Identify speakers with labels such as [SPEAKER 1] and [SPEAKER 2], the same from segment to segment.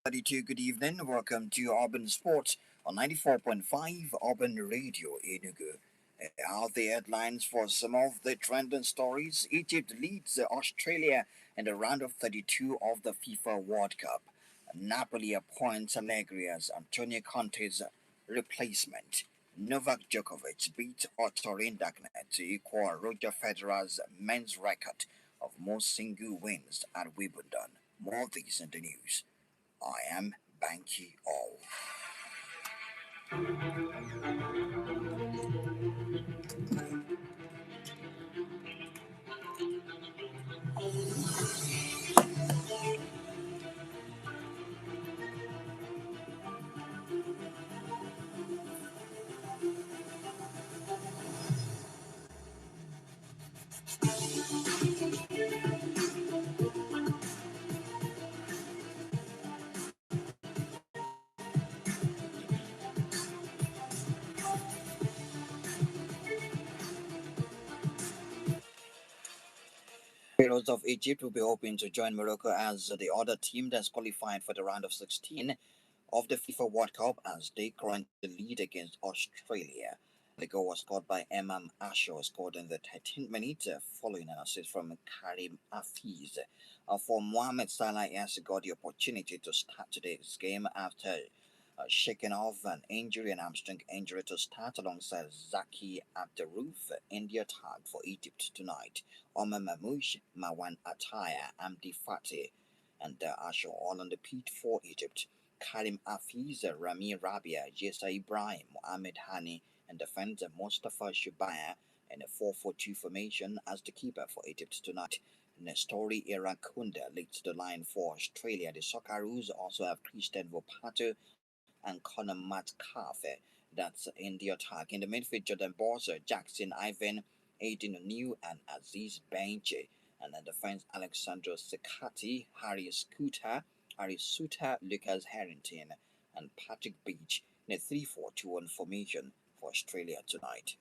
[SPEAKER 1] 32. Good evening. Welcome to Urban Sports on 94.5 Urban Radio Enugu. Are the headlines for some of the trending stories? Egypt leads Australia in the round of 32 of the FIFA World Cup. Napoli appoints Allegri as Antonio Conte's replacement. Novak Djokovic beat Ottorin Dagnet to equal Roger Federer's men's record of most single wins at Wimbledon. More of these in the news. I am Banky All. Heroes of Egypt will be hoping to join Morocco as the other team that's qualified for the round of 16 of the FIFA World Cup as they currently lead against Australia. The goal was scored by Emam Asho, scored in the 13th minute following an assist from Karim Afiz. For Mohamed Salah, he has got the opportunity to start today's game after shaking off an injury, an hamstring injury to start alongside Zaki Abderrouf in the attack for Egypt tonight. Omar Mamouche, Mawan Attaya, Amdi Fateh, and Asho all on the pitch for Egypt. Karim Afiz, Rami Rabia, Yesa Ibrahim, Mohamed Hani, and defender Mustafa Shubaya in a 4-4-2 formation as the keeper for Egypt tonight. Nestori Irakunda leads the line for Australia. The Socceroos also have Christian Vopato and Conor Metcalfe. That's in the attack. In the midfield, Jordan Borser, Jackson Ivan, Aiden O'Neill, and Aziz Benche. And in defense, Alexandro Secati, Harry Suter, Lucas Harrington, and Patrick Beach in a 3-4-2-1 formation for Australia tonight.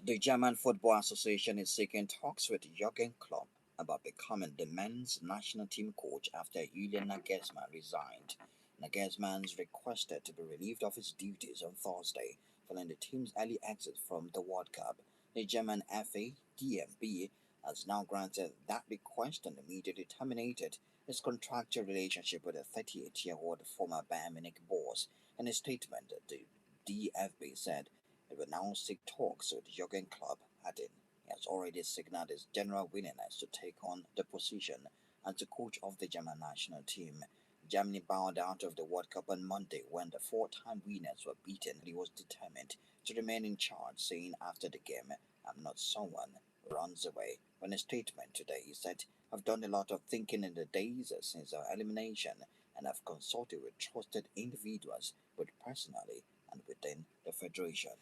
[SPEAKER 1] The German Football Association is seeking talks with Jurgen Klopp about becoming the men's national team coach after Julian Nagelsmann resigned. Nagelsmann requested to be relieved of his duties on Thursday following the team's early exit from the World Cup. The German FA DFB has now granted that request and immediately terminated his contractual relationship with the 38-year-old former Bayern Munich boss. In a statement, the DFB said it will now seek talks with Jurgen Klopp, adding he has already signaled his general willingness to take on the position as the coach of the German national team. Germany bowed out of the World Cup on Monday when the four-time winners were beaten. He was determined to remain in charge, saying after the game, "I'm not someone who runs away." In a statement today, he said, "I've done a lot of thinking in the days since our elimination, and I've consulted with trusted individuals, both personally and within the Federation."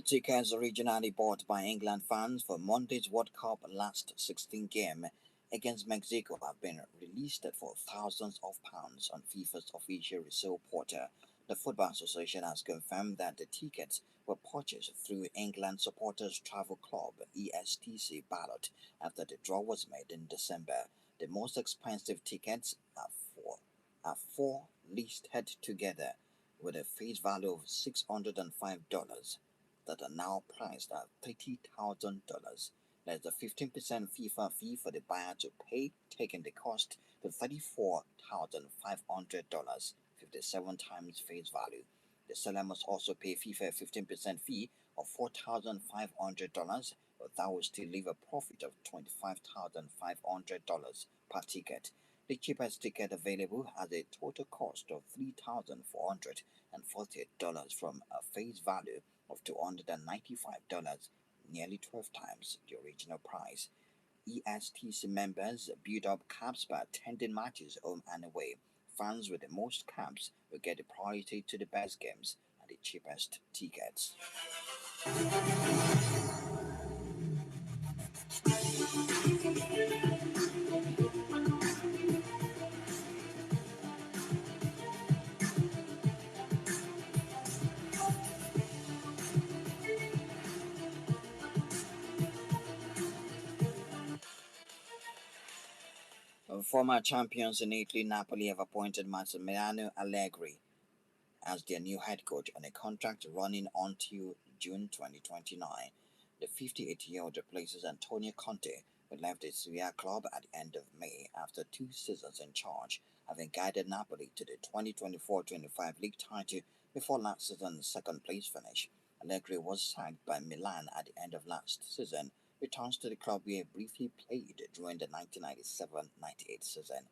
[SPEAKER 1] Tickets originally bought by England fans for Monday's World Cup last 16 game against Mexico have been released for thousands of pounds on FIFA's official resale portal. The Football Association has confirmed that the tickets were purchased through England Supporters Travel Club (ESTC) ballot after the draw was made in December. The most expensive tickets are four listed together with a face value of $605 that are now priced at $30,000. There's a 15% FIFA fee for the buyer to pay, taking the cost to $34,500, 57 times face value. The seller must also pay FIFA a 15% fee of $4,500, but that will still leave a profit of $25,500 per ticket. The cheapest ticket available has a total cost of $3,448 from a face value of $295, nearly 12 times the original price. ESTC members build up caps by attending matches home and away. Fans with the most caps will get the priority to the best games and the cheapest tickets. Former champions in Italy, Napoli have appointed Massimiliano Allegri as their new head coach on a contract running until June 2029. The 58-year-old replaces Antonio Conte, who left the Serie A club at the end of May after 2 seasons in charge, having guided Napoli to the 2024-25 league title before last season's second-place finish. Allegri was sacked by Milan at the end of last season, returns to the club where he briefly played during the 1997-98 season.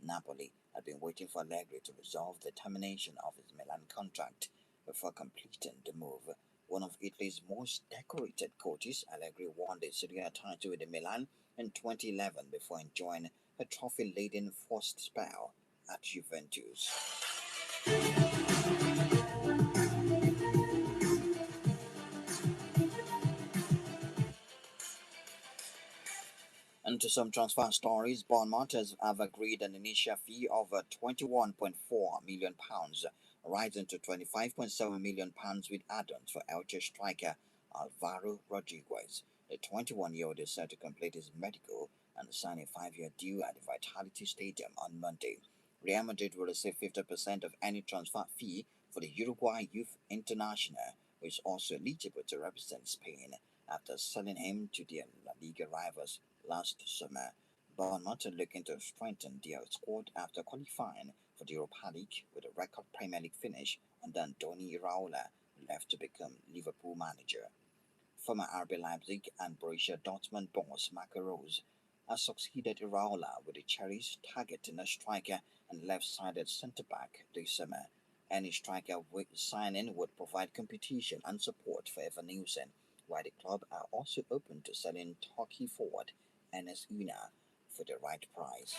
[SPEAKER 1] Napoli had been waiting for Allegri to resolve the termination of his Milan contract before completing the move. One of Italy's most decorated coaches, Allegri won the Serie A title with Milan in 2011 before enjoying a trophy-laden first spell at Juventus. And to some transfer stories, Bournemouth have agreed an initial fee of £21.4 million, rising to £25.7 million with add-ons for Elche striker Alvaro Rodriguez. The 21-year-old is set to complete his medical and sign a 5-year deal at the Vitality Stadium on Monday. Real Madrid will receive 50% of any transfer fee for the Uruguay youth international, who is also eligible to represent Spain after selling him to their La Liga rivals last summer. Bournemouth are looking to strengthen their squad after qualifying for the Europa League with a record Premier League finish under Andoni Iraola, left to become Liverpool manager. Former RB Leipzig and Borussia Dortmund boss Marco Rose has succeeded Iraola with the Cherries targeting a striker and left-sided centre-back this summer. Any striker with signing would provide competition and support for Evan Nielsen, while the club are also open to selling Turkey forward Enes Una for the right price.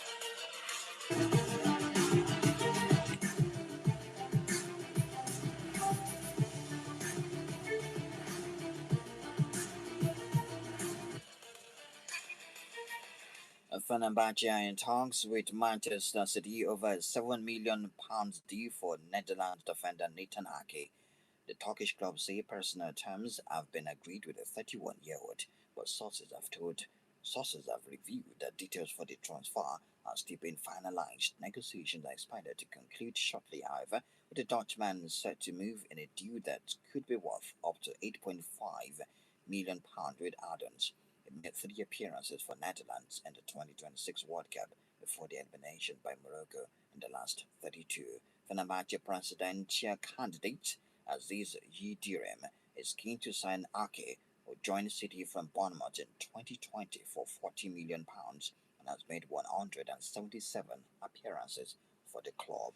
[SPEAKER 1] Fenerbahce are in talks with Manchester City over a £7 million deal for Netherlands defender Nathan Ake. The Turkish club say personal terms have been agreed with the 31-year-old, but sources have reviewed the details for the transfer are still being finalized. Negotiations are expected to conclude shortly, however, with the Dutchman set to move in a deal that could be worth up to £8.5 million with add-ons. He made 3 appearances for Netherlands in the 2026 World Cup before the elimination by Morocco in the last 32. Fenerbahce presidential candidate Aziz Yildirim is keen to sign Ake, who joined City from Bournemouth in 2020 for £40 million and has made 177 appearances for the club.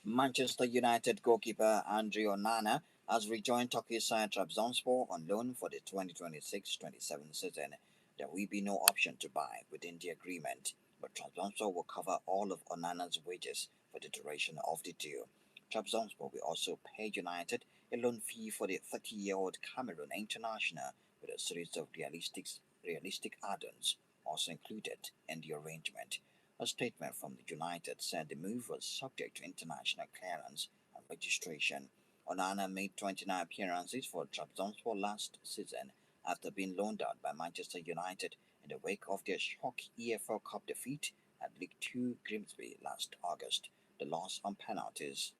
[SPEAKER 1] Manchester United goalkeeper Andre Onana has rejoined Turkey's side Trabzonspor on loan for the 2026-27 season. There will be no option to buy within the agreement, but Trabzonspor will cover all of Onana's wages for the duration of the deal. Trabzonspor will also pay United a loan fee for the 30-year-old Cameroon international, with a series of realistic add-ons also included in the arrangement. A statement from the United said the move was subject to international clearance and registration. Onana made 29 appearances for Trabzonspor last season after being loaned out by Manchester United in the wake of their shock EFL Cup defeat at League Two Grimsby last August. The loss on penalties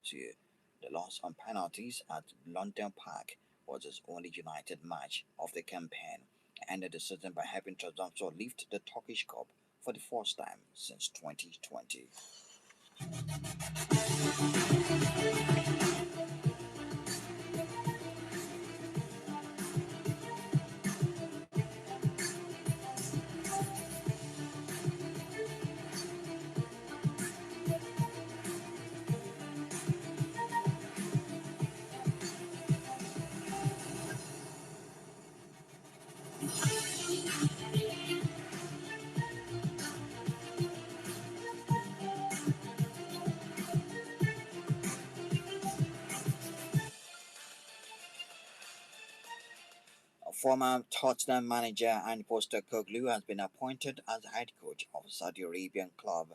[SPEAKER 1] at London Park was his only United match of the campaign, and ended the season by helping Trabzonspor lift the Turkish Cup for the first time since 2020. Former Tottenham manager and Postecoglou has been appointed as head coach of Saudi Arabian club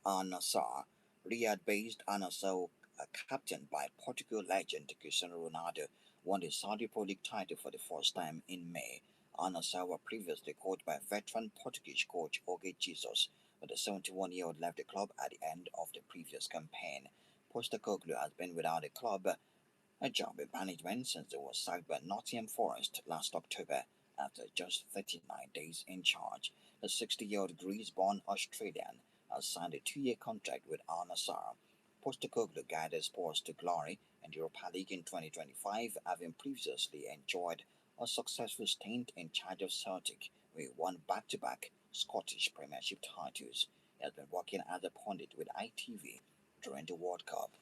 [SPEAKER 1] Al Nassr. Riyadh-based Al Nassr, captained by Portugal legend Cristiano Ronaldo, won the Saudi Pro League title for the first time in May. Al Nassr were previously coached by veteran Portuguese coach Jorge Jesus, but the 71-year-old left the club at the end of the previous campaign. Postecoglou has been without the club a job in management since it was sacked by Nottingham Forest last October after just 39 days in charge. The 60-year-old Greece-born Australian has signed a 2-year contract with Al Nassr. Postecoglou guided Spurs to glory in the Europa League in 2025, having previously enjoyed a successful stint in charge of Celtic, where he won back-to-back Scottish Premiership titles. He has been working as a pundit with ITV during the World Cup.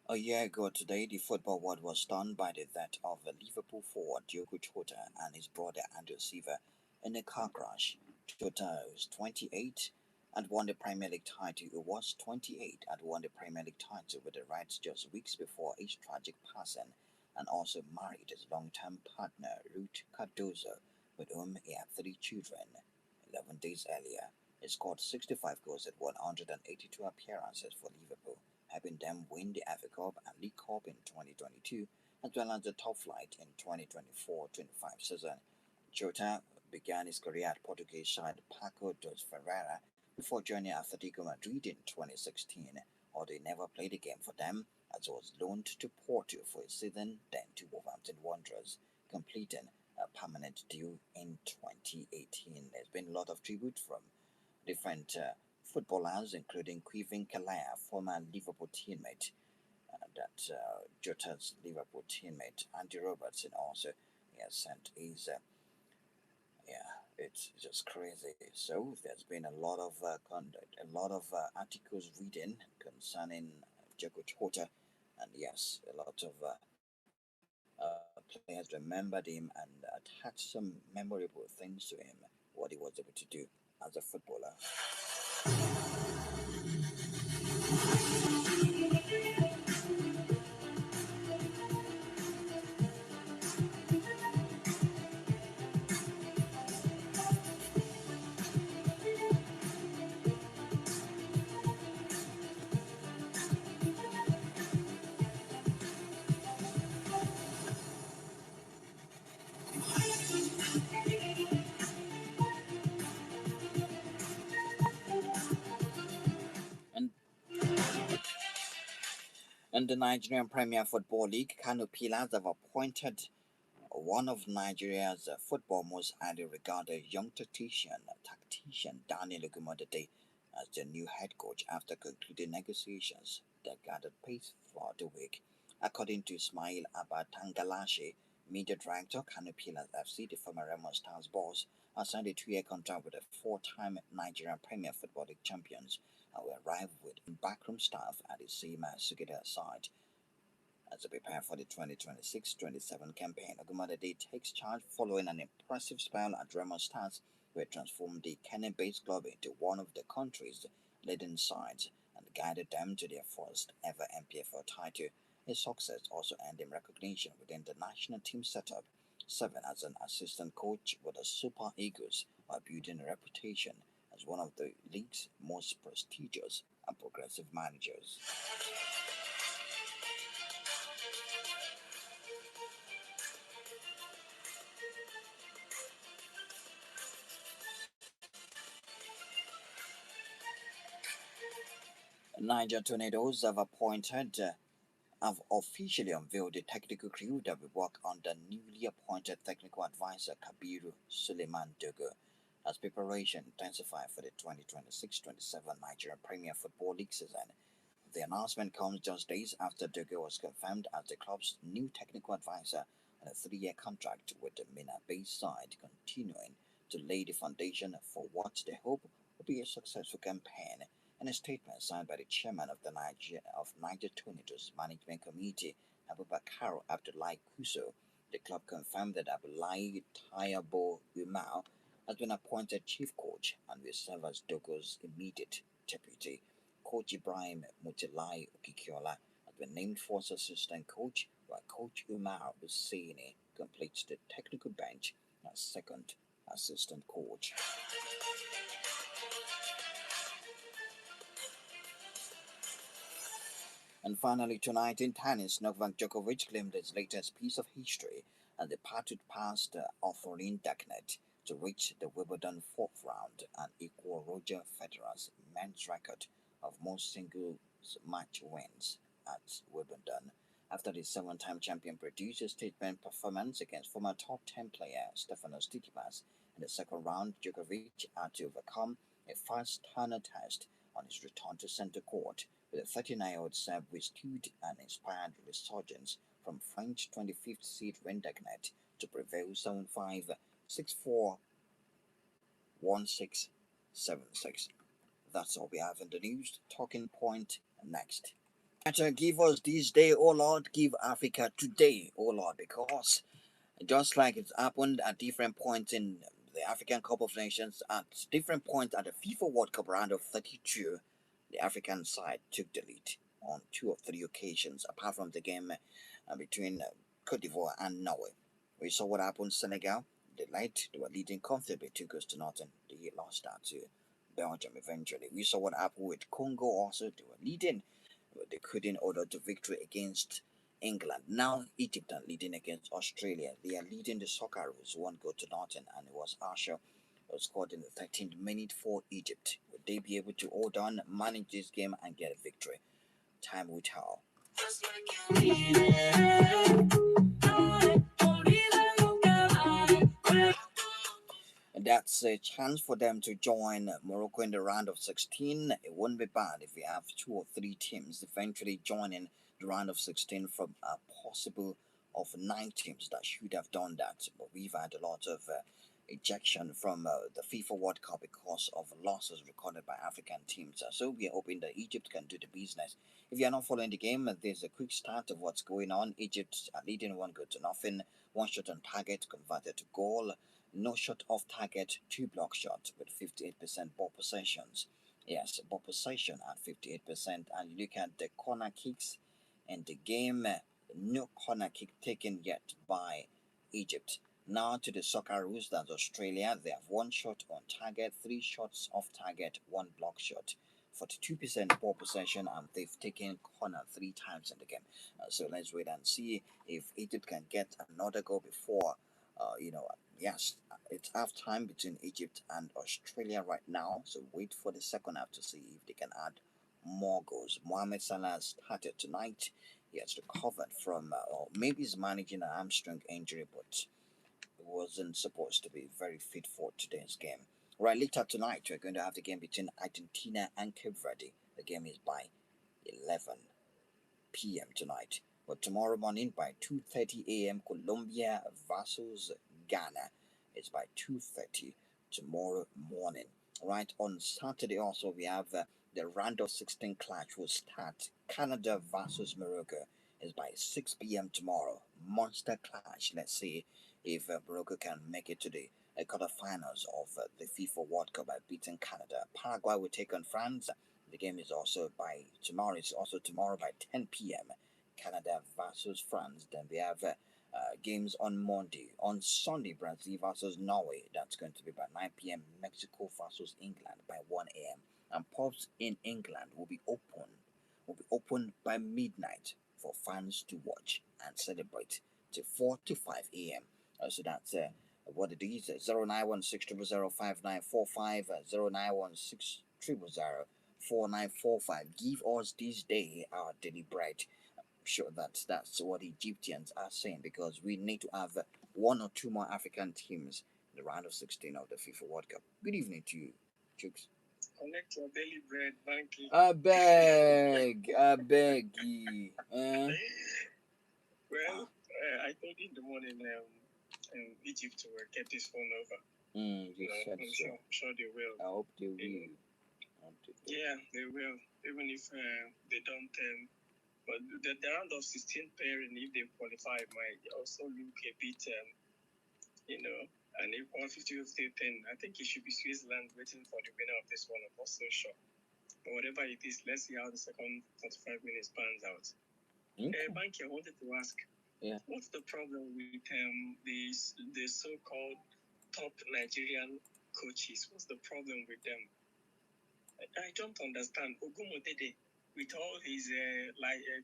[SPEAKER 1] A year ago today, the football world was stunned by the death of Liverpool forward Diogo Jota and his brother Andrew Silva in a car crash. Jota was 28 and won the Premier League title. He was 28 and won the Premier League title with the Reds just weeks before his tragic passing, and also married his long-term partner Ruth Cardozo, with whom he had 3 children. 11 days earlier, he scored 65 goals at 182 appearances for Liverpool, helping them win the FA Cup and League Cup in 2022, as well as the top flight in 2024-25 season. Jota began his career at Portuguese side Paco dos Ferreira before joining Atletico Madrid in 2016, although he never played a game for them, as he was loaned to Porto for a season, then to Wolverhampton Wanderers, completing a permanent deal in 2018. There's been a lot of tribute from different footballers, including Kevin Calais, former Liverpool teammate, Jota's Liverpool teammate, Andy Robertson also. He has sent his, yeah, it's just crazy. So there's been a lot of conduct, a lot of articles reading concerning Jago Jota, and yes, a lot of players remembered him and attached some memorable things to him, what he was able to do as a footballer. And in the Nigerian Premier Football League, Kano Pillars have appointed one of Nigeria's football most highly regarded young tactician Daniel Ogumodede as the new head coach after concluding negotiations that gathered pace throughout the week. According to Ismail Abatangalashe, media director Kano Pillars FC, the former Remo Stars boss, has signed a 2-year contract with the four-time Nigerian Premier Football League champions and will arrive with backroom staff at the Seema Sugida side as they prepare for the 2026-27 campaign. Ogumadade takes charge following an impressive spell at Remo Stars, where he transformed the Kenya-based club into one of the country's leading sides and guided them to their first ever MPFL title. His success also earned him recognition within the national team setup, serving as an assistant coach with the Super Eagles while building a reputation as one of the league's most prestigious and progressive managers. Niger Tornadoes have officially unveiled the technical crew that will work under newly appointed technical advisor Kabiru Suleiman Dogo as preparation intensified for the 2026-27 Nigerian Premier Football League season. The announcement comes just days after Dogo was confirmed as the club's new technical advisor on a 3-year contract with the Mina-based side, continuing to lay the foundation for what they hope will be a successful campaign. In a statement signed by the chairman of the Niger Tornadoes Management Committee, Abubakar Abdullahi Kuso, the club confirmed that Abdullahi Tayabo Umar has been appointed chief coach and will serve as Dogo's immediate deputy. Coach Ibrahim Mutilai Okikiola has been named first assistant coach, while Coach Umar Husseini completes the technical bench as second assistant coach. And finally, tonight in tennis, Novak Djokovic claimed his latest piece of history and departed past Authorin Deknet to reach the Wimbledon fourth round and equal Roger Federer's men's record of most singles match wins at Wimbledon. After the seven-time champion produced a statement performance against former top 10 player Stefanos Tsitsipas in the second round, Djokovic had to overcome a fast turner test on his return to center court with the 39-year-old Serb withstood an inspired resurgence from French 25th seed Rendegnet to prevail 7-5, 6-4, 1-6, 7-6. That's all we have in the news. Talking point next. Give us this day, oh Lord, give Africa today, oh Lord, because just like it's happened at different points in the African Cup of Nations, at different points at the FIFA World Cup round of 32, the African side took the lead on 2 or 3 occasions, apart from the game between Cote d'Ivoire and Norway. We saw what happened in Senegal. They were leading comfortably 2 goals to nothing. They lost that to Belgium eventually. We saw what happened with Congo also. They were leading, but they couldn't order to victory against England. Now Egypt are leading against Australia. They are leading the Socceroos 1 goal to nothing, and it was Asher who scored in the 13th minute for Egypt. Would they be able to hold on, manage this game, and get a victory? Time will tell. And that's a chance for them to join Morocco in the round of 16. It wouldn't be bad if we have 2 or 3 teams eventually joining the round of 16 from a possible of 9 teams that should have done that. But we've had a lot of ejection from the FIFA World Cup because of losses recorded by African teams. So we are hoping that Egypt can do the business. If you are not following the game, there's a quick start of what's going on. Egypt are leading 1 goal to nothing. 1 shot on target converted to goal. No shot off target, 2 block shots with 58% ball possessions. Yes, ball possession at 58%. And you look at the corner kicks in the game, no corner kick taken yet by Egypt. Now to the Socceroos, that's Australia. They have 1 shot on target, 3 shots off target, 1 block shot. 42% ball possession, and they've taken corner 3 times in the game. So let's wait and see if Egypt can get another goal before, yes, it's half time between Egypt and Australia right now. So wait for the second half to see if they can add more goals. Mohamed Salah started tonight. He has recovered from, or maybe he's managing an hamstring injury, but wasn't supposed to be very fit for today's game. Right, later tonight, we're going to have the game between Argentina and Cape Verde. The game is by 11 p.m. tonight. But tomorrow morning by 2:30 a.m., Colombia versus Ghana. It's by 2:30 tomorrow morning. Right, on Saturday also we have the round of 16 clash will start. Canada versus Morocco is by 6 p.m. tomorrow. Monster clash. Let's see if Morocco can make it to the quarterfinals of the FIFA World Cup by beating Canada. Paraguay will take on France. The game is also by tomorrow. It's also tomorrow by 10 p.m. Canada versus France. Then we have games on Monday. On Sunday, Brazil versus Norway. That's going to be by 9 p.m. Mexico versus England by 1 a.m. And pubs in England will be open by midnight for fans to watch and celebrate till 4 to 5 a.m. So that's what it is. 0916005945, 0916004945. Give us this day our daily bread. I'm sure that's what Egyptians are saying, because we need to have 1 or 2 more African teams in the round of 16 of the FIFA World Cup. Good evening to you, Chooks.
[SPEAKER 2] Collect your daily bread, banky.
[SPEAKER 1] I beg ye.
[SPEAKER 2] Well, I told you in the morning Egypt will get this phone over.
[SPEAKER 1] You said
[SPEAKER 2] I'm
[SPEAKER 1] so.
[SPEAKER 2] sure they will.
[SPEAKER 1] I hope they will.
[SPEAKER 2] Yeah, they will. Even if they don't. But the round of 16 pairing, if they qualify, might also look a bit, you know, an equal 50-50 thing. I think it should be Switzerland waiting for the winner of this one. I'm not so sure. But whatever it is, let's see how the second 45 minutes pans out.
[SPEAKER 1] Okay.
[SPEAKER 2] Banky, I wanted to ask,
[SPEAKER 1] Yeah.
[SPEAKER 2] what's the problem with the so-called top Nigerian coaches? What's the problem with them? I don't understand. Ogumodede, with all his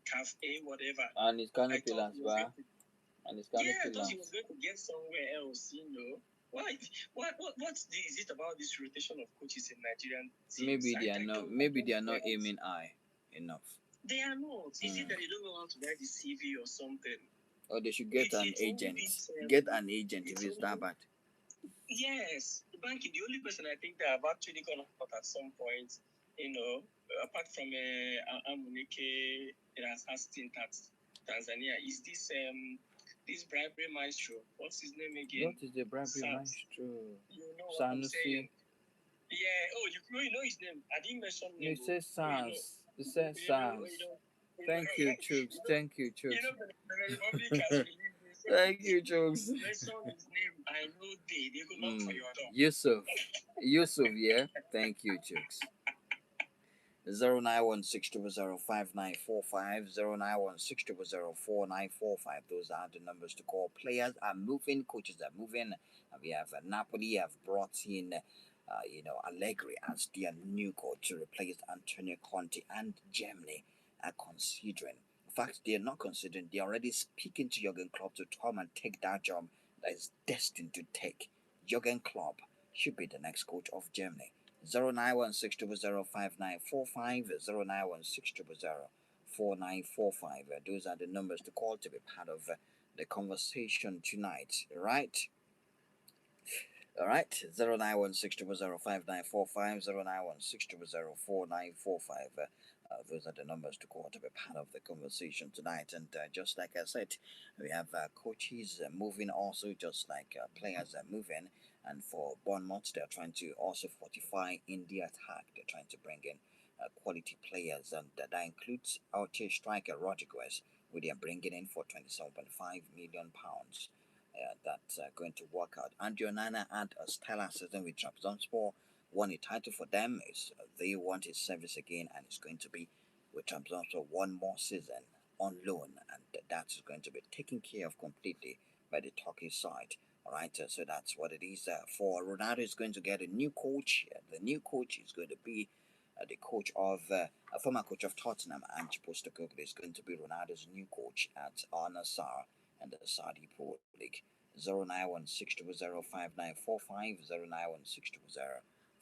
[SPEAKER 2] CAF A, whatever.
[SPEAKER 1] And his
[SPEAKER 2] I thought
[SPEAKER 1] canopilas,
[SPEAKER 2] he was going
[SPEAKER 1] bah.
[SPEAKER 2] to,
[SPEAKER 1] And his
[SPEAKER 2] yeah, I thought
[SPEAKER 1] canopilas.
[SPEAKER 2] he was going to get somewhere else, you know. Why? Is it about this rotation of coaches in Nigerian teams?
[SPEAKER 1] Maybe they are not. Maybe they are not
[SPEAKER 2] get it.
[SPEAKER 1] aiming high enough.
[SPEAKER 2] They are not. Is it that they don't know how to write the CV or something?
[SPEAKER 1] Or they should get an
[SPEAKER 2] It's only
[SPEAKER 1] agent.
[SPEAKER 2] this,
[SPEAKER 1] Get an agent if
[SPEAKER 2] it's
[SPEAKER 1] it's that
[SPEAKER 2] only,
[SPEAKER 1] bad.
[SPEAKER 2] yes, Banky, the only person I think that I've actually gone out at some point, you know, apart from Amunike that has stint at Tanzania, is this bribery maestro. What's his name again?
[SPEAKER 1] What is the bribery
[SPEAKER 2] Sam.
[SPEAKER 1] maestro?
[SPEAKER 2] You know what I'm
[SPEAKER 1] Sanusi.
[SPEAKER 2] saying? Yeah. Oh, you know his name. I didn't mention
[SPEAKER 1] You
[SPEAKER 2] name.
[SPEAKER 1] say SARS. You say SARS. Thank you, Chooks. Thank you,
[SPEAKER 2] You
[SPEAKER 1] Chooks.
[SPEAKER 2] know, the Republic has released this.
[SPEAKER 1] Thank you, Chooks.
[SPEAKER 2] Mention his name. I know they go knock for your door.
[SPEAKER 1] Yusuf. Yusuf, yeah. Thank you, Chooks. 09162059545 09162049545. Those are the numbers to call. Players are moving, coaches are moving. We have Napoli have brought in Allegri as their new coach to replace Antonio Conte, and Germany are considering. In fact, they are not considering. They are already speaking to Jurgen Klopp to come and take that job that is destined to take. Jurgen Klopp should be the next coach of Germany. 09160059545 091600495. Those are the numbers to call to be part of the conversation tonight, right? All right, 09160059545 09160049545. Those are the numbers to call to be part of the conversation tonight. And just like I said, we have coaches moving also, just like players are moving. And for Bournemouth, they're trying to also fortify in the attack. They're trying to bring in quality players, and that includes our striker Rodriguez, who they are bringing in for £27.5 million. That's going to work out. Andrew Nana had a stellar season with Trabzonspor, won a title for them. They want his service again, and it's going to be with Trabzonspor one more season on loan, and that's going to be taken care of completely by the Turkish side. All right, so that's what it is. For Ronaldo, is going to get a new coach. The new coach is going to be the coach of a former coach of Tottenham, Ange Postecoglou, is going to be Ronaldo's new coach at Al Nassr and the Saudi Pro League. 09162059545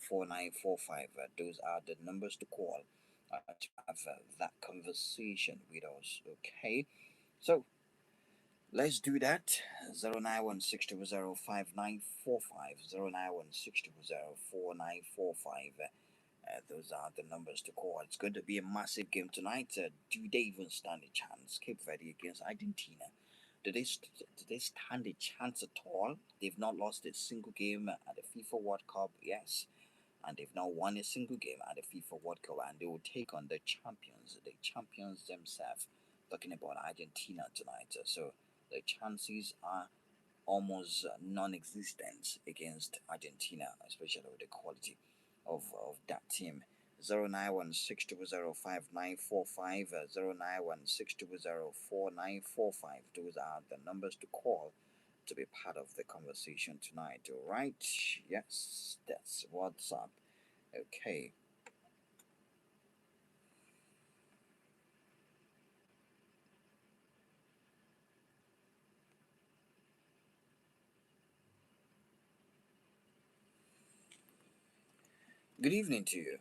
[SPEAKER 1] 09162049545. Those are the numbers to call to have that conversation with us. Okay, so let's do that. 09162059545 09162049545. Those are the numbers to call. It's going to be a massive game tonight. Do they even stand a chance? Cape Verde against Argentina. Do they stand a chance at all? They've not lost a single game at the FIFA World Cup, yes, and they've not won a single game at the FIFA World Cup, and they will take on the champions themselves. Talking about Argentina tonight, so the chances are almost non-existent against Argentina, especially with the quality of that team. 09162059545 09162049545. Those are the numbers to call to be part of the conversation tonight. All right? Yes, that's what's up. Okay. Good evening to you.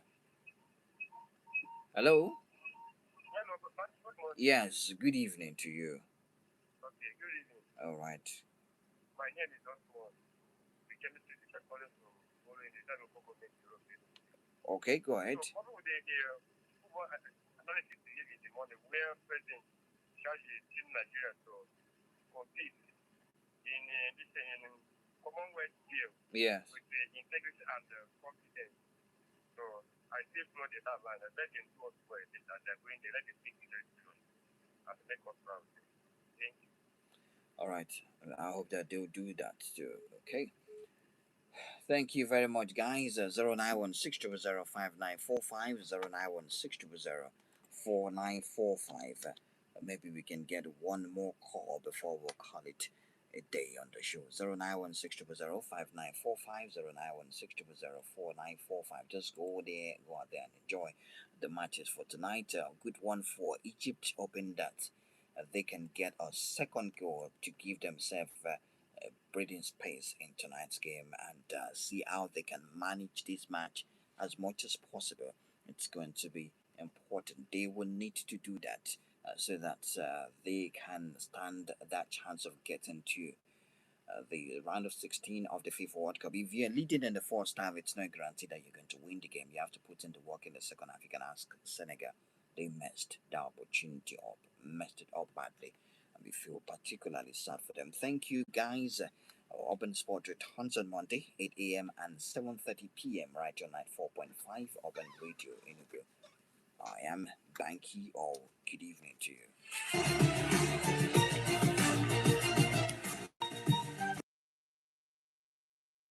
[SPEAKER 1] Hello?
[SPEAKER 2] Hello, good morning.
[SPEAKER 1] Yes, good evening to you.
[SPEAKER 2] Okay, good evening.
[SPEAKER 1] All right.
[SPEAKER 2] My name is Oswald. We can see the calling from following the Dano government European.
[SPEAKER 1] Okay, go ahead.
[SPEAKER 2] So, what would they hear? Analysis in the morning where President Shashi Team Nigeria to compete in this Commonwealth game
[SPEAKER 1] Yes.
[SPEAKER 2] with integrity and competence. So, I I still follow the that line. I let them do us well. That they're going there. Let them think very soon. And make us proud. Thank you.
[SPEAKER 1] All right. I hope that they'll do that too. Okay. Thank you very much, guys. 091600595 091604945. Maybe we can get one more call before we'll call it a day on the show. 091600595 091604945. Just go there, go out there and enjoy the matches for tonight. A good one for Egypt, hoping that they can get a second goal to give themselves breathing space in tonight's game and see how they can manage this match as much as possible. It's going to be important. They will need to do that so that they can stand that chance of getting to the round of 16 of the FIFA World Cup. If you're leading in the first half, it's not guaranteed that you're going to win the game. You have to put in the work in the second half. You can ask Senegal. They messed that opportunity up, messed it up badly. And we feel particularly sad for them. Thank you, guys. Open Sport returns on Monday, 8 a.m. and 7:30 p.m. right on 94.5 Open Radio Enugu. I am Banky. All good evening to you.